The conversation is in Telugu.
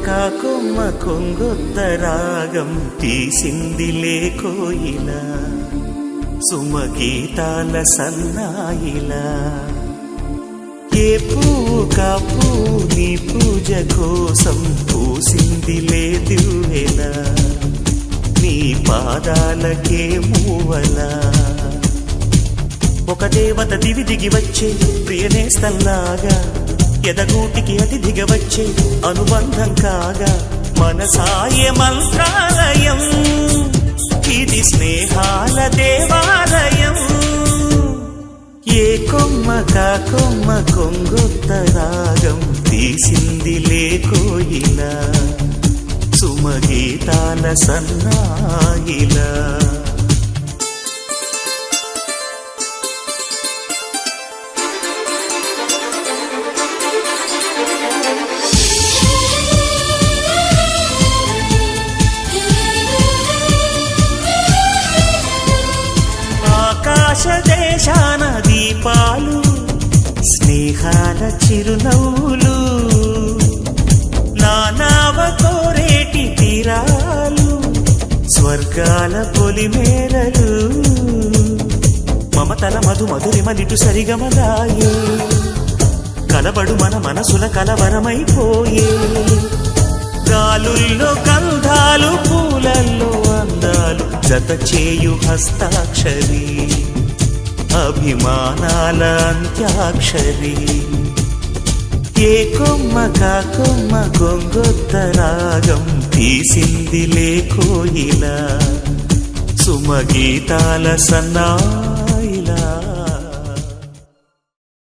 కొమ్మ కొంగొత్త రాగం తీసిందిలే కోయిల సుమగీతాల సన్నాయిలా ఏ పువ్వు కాపు నీ పూజ కోసం పూసిందిలే దివ్వెల నీ పాదాలకే మూవలా ఒక దేవత దివి దిగి వచ్చే ప్రియనేస్తల్లాగా ఎదగూటికి అతిథిగా వచ్చే అనుబంధం కాగా మనసాయ మంత్రాలయం ఇది స్నేహాల దేవాలయం ఏ కొమ్మ కొంగొత్త రాగం తీసిందిలే కోయిల సుమగీతాల సన్నాయిలా దేశాన దీపాలు స్నేహాల చిరునవ్వులు నానావ కోరేటి తీరాలు స్వర్గాల పొలిమేరలు మమతల మధురిమలిటు సరిగమలాయే కలబడు మన మనసుల కలవరమైపోయే గాలుల్లో గంధాలు పూలల్లో అందాలు జత చేయు హస్తాక్షరి అభిమానాల అంత్యాక్షరి ఏ కొమ్మ కొంగొత్త రాగం తీసిందిలే కోయిల సుమగీతాల సన్నా